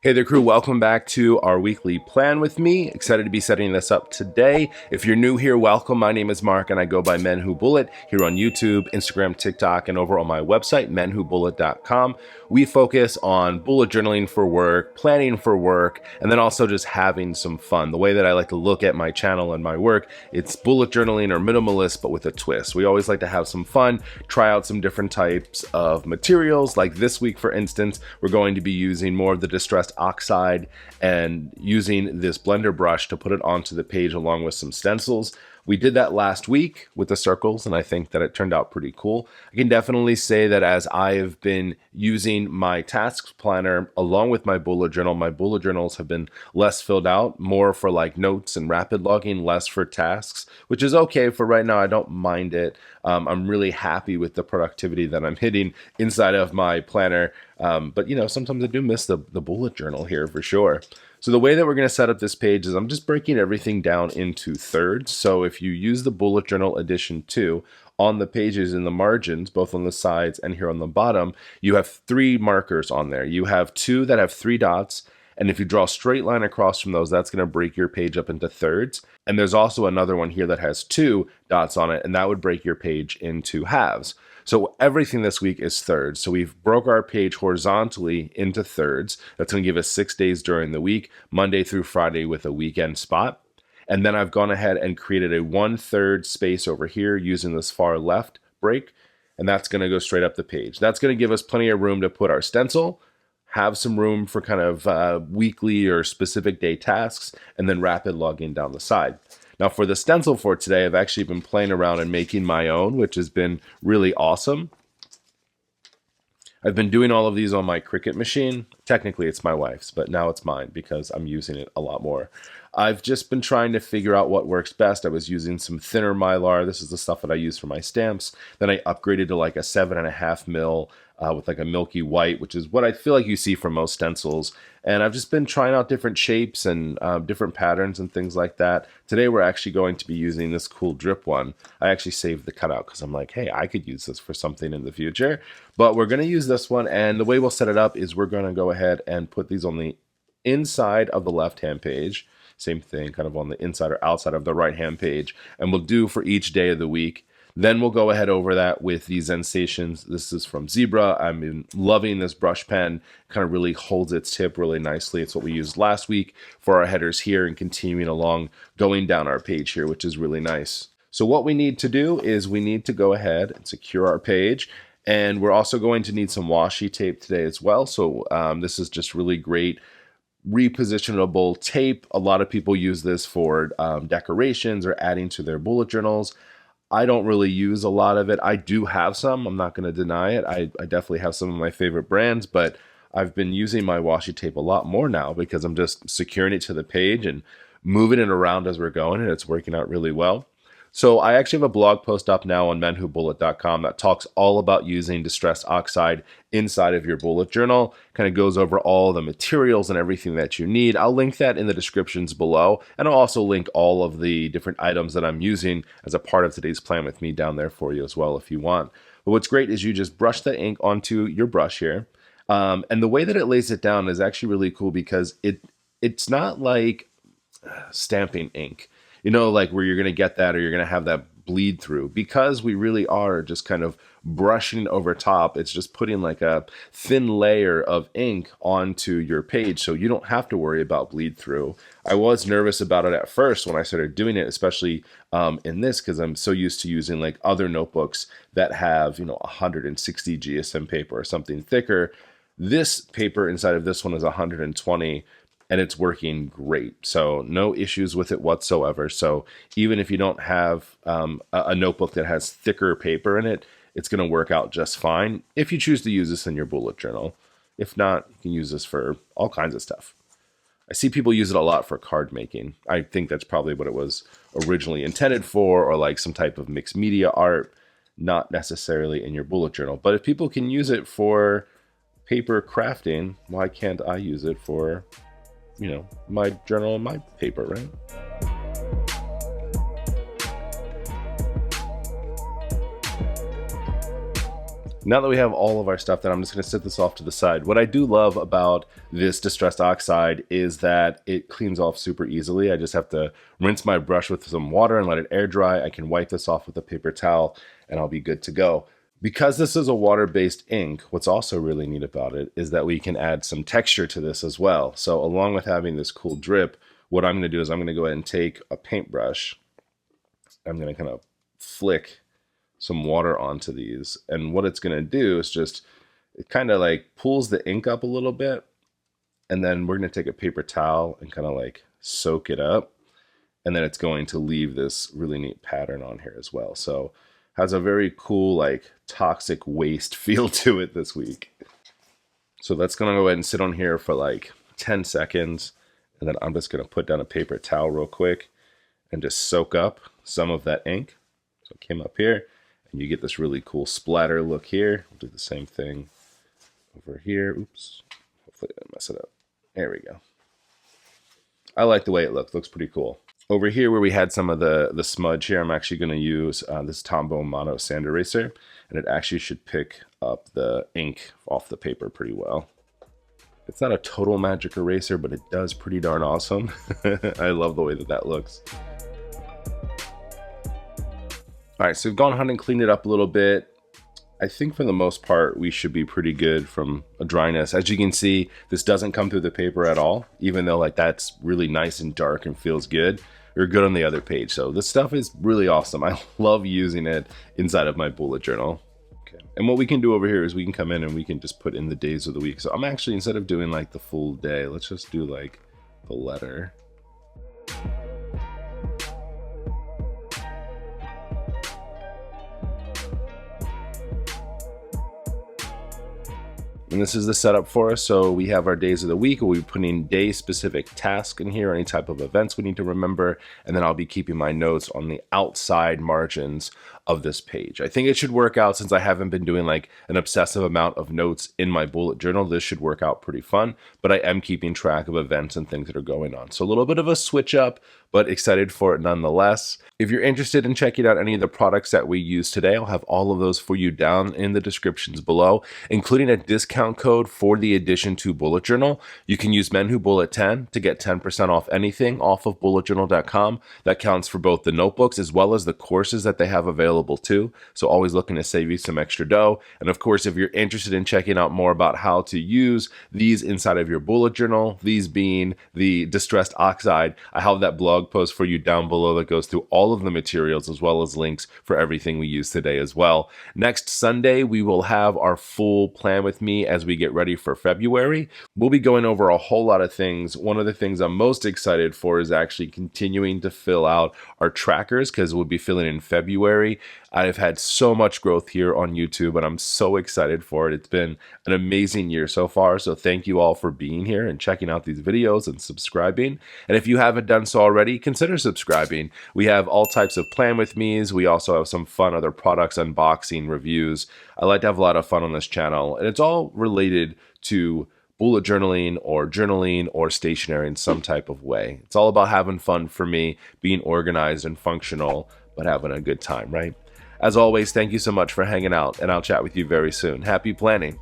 Hey there crew, welcome back to our weekly plan with me. Excited to be setting this up today. If you're new here, welcome. My name is Mark and I go by MENWHOBULLET here on YouTube, Instagram, TikTok, and over on my website, menwhobullet.com. We focus on bullet journaling for work, planning for work, and then also just having some fun. The way that I like to look at my channel and my work, it's bullet journaling or minimalist, but with a twist. We always like to have some fun, try out some different types of materials. Like this week, for instance, we're going to be using more of the Distress Oxide and using this blender brush to put it onto the page along with some stencils. We did that last week with the circles, and I think that it turned out pretty cool. I can definitely say that as I have been using my tasks planner along with my bullet journal, my bullet journals have been less filled out, more for like notes and rapid logging, less for tasks, which is okay for right now. I don't mind it. I'm really happy with the productivity that I'm hitting inside of my planner. But you know, sometimes I do miss the bullet journal here for sure. So the way that we're going to set up this page is I'm just breaking everything down into thirds. So if you use the bullet journal edition 2, on the pages in the margins, both on the sides and here on the bottom, you have 3 markers on there. You have 2 that have 3 dots. And if you draw a straight line across from those, that's going to break your page up into thirds. And there's also another one here that has 2 dots on it, and that would break your page into halves. So everything this week is thirds. So we've broke our page horizontally into thirds. That's going to give us 6 days during the week, Monday through Friday with a weekend spot. And then I've gone ahead and created a 1/3 space over here using this far left break. And that's going to go straight up the page. That's going to give us plenty of room to put our stencil, have some room for kind of weekly or specific day tasks, and then rapid login down the side. Now for the stencil for today, I've actually been playing around and making my own, which has been really awesome. I've been doing all of these on my Cricut machine. Technically it's my wife's, but now it's mine because I'm using it a lot more. I've just been trying to figure out what works best. I was using some thinner Mylar. This is the stuff that I use for my stamps. Then I upgraded to like a 7.5 mil with like a milky white, which is what I feel like you see from most stencils. And I've just been trying out different shapes and different patterns and things like that. Today we're actually going to be using this cool drip one. I actually saved the cutout because I'm like, hey, I could use this for something in the future. But we're going to use this one, and the way we'll set it up is we're going to go ahead and put these on the inside of the left-hand page. Same thing, kind of on the inside or outside of the right-hand page. And we'll do for each day of the week. Then we'll go ahead over that with these Zensations. This is from Zebra. I've been loving this brush pen. Kind of really holds its tip really nicely. It's what we used last week for our headers here and continuing along, going down our page here, which is really nice. So what we need to do is we need to go ahead and secure our page. And we're also going to need some washi tape today as well. So this is just really great repositionable tape. A lot of people use this for decorations or adding to their bullet journals. I don't really use a lot of it. I do have some. I'm not going to deny it. I definitely have some of my favorite brands, but I've been using my washi tape a lot more now because I'm just securing it to the page and moving it around as we're going, and it's working out really well. So I actually have a blog post up now on menwhobullet.com that talks all about using Distress Oxide inside of your bullet journal. Kind of goes over all the materials and everything that you need. I'll link that in the descriptions below, and I'll also link all of the different items that I'm using as a part of today's plan with me down there for you as well if you want. But what's great is you just brush the ink onto your brush here. And the way that it lays it down is actually really cool because it's not like stamping ink. You know, like where you're going to get that or you're going to have that bleed through. Because we really are just kind of brushing over top, it's just putting like a thin layer of ink onto your page so you don't have to worry about bleed through. I was nervous about it at first when I started doing it, especially in this because I'm so used to using like other notebooks that have, you know, 160 GSM paper or something thicker. This paper inside of this one is 120. And it's working great. So no issues with it whatsoever. So even if you don't have a notebook that has thicker paper in it, it's going to work out just fine if you choose to use this in your bullet journal. If not, you can use this for all kinds of stuff. I see people use it a lot for card making. I think that's probably what it was originally intended for, or like some type of mixed media art, not necessarily in your bullet journal. But if people can use it for paper crafting, why can't I use it for, you know, my journal and my paper, right? Now that we have all of our stuff done, I'm just going to set this off to the side. What I do love about this Distress Oxide is that it cleans off super easily. I just have to rinse my brush with some water and let it air dry. I can wipe this off with a paper towel and I'll be good to go. Because this is a water-based ink, what's also really neat about it is that we can add some texture to this as well. So along with having this cool drip, what I'm going to do is I'm going to go ahead and take a paintbrush. I'm going to kind of flick some water onto these, and what it's going to do is just, it kind of like pulls the ink up a little bit, and then we're going to take a paper towel and kind of like soak it up, and then it's going to leave this really neat pattern on here as well. So has a very cool like toxic waste feel to it this week. So that's going to go ahead and sit on here for like 10 seconds, and then I'm just going to put down a paper towel real quick and just soak up some of that ink. So it came up here. You get this really cool splatter look here. We'll do the same thing over here. Oops. Hopefully I didn't mess it up. There we go. I like the way it looks. Looks pretty cool. Over here where we had some of the smudge here, I'm actually going to use this Tombow Mono Sand Eraser. And it actually should pick up the ink off the paper pretty well. It's not a total magic eraser, but it does pretty darn awesome. I love the way that looks. All right, so we've gone ahead and cleaned it up a little bit. I think for the most part, we should be pretty good from a dryness. As you can see, this doesn't come through the paper at all, even though like that's really nice and dark and feels good. We're good on the other page. So this stuff is really awesome. I love using it inside of my bullet journal. Okay. And what we can do over here is we can come in and we can just put in the days of the week. So I'm actually, instead of doing like the full day, let's just do like the letter. And this is the setup for us. So we have our days of the week. We'll be putting day specific tasks in here, any type of events we need to remember. And then I'll be keeping my notes on the outside margins of this page. I think it should work out, since I haven't been doing like an obsessive amount of notes in my bullet journal. This should work out pretty fun, but I am keeping track of events and things that are going on. So a little bit of a switch up, but excited for it nonetheless. If you're interested in checking out any of the products that we use today, I'll have all of those for you down in the descriptions below, including a discount code for the Edition 2 bullet journal. You can use MENWHOBULLET10 to get 10% off anything off of bulletjournal.com. That counts for both the notebooks as well as the courses that they have available too. So always looking to save you some extra dough. And of course, if you're interested in checking out more about how to use these inside of your bullet journal, these being the Distress Oxide, I have that blog post for you down below that goes through all of the materials as well as links for everything we use today as well. Next Sunday, we will have our full plan with me as we get ready for February. We'll be going over a whole lot of things. One of the things I'm most excited for is actually continuing to fill out our trackers, because we'll be filling in February. I've had so much growth here on YouTube, and I'm so excited for it. It's been an amazing year so far, so thank you all for being here and checking out these videos and subscribing. And if you haven't done so already, consider subscribing. We have all types of plan with me's. We also have some fun other products, unboxing, reviews. I like to have a lot of fun on this channel, and it's all related to bullet journaling or stationery in some type of way. It's all about having fun for me, being organized and functional, but having a good time, right? As always, thank you so much for hanging out, and I'll chat with you very soon. Happy planning.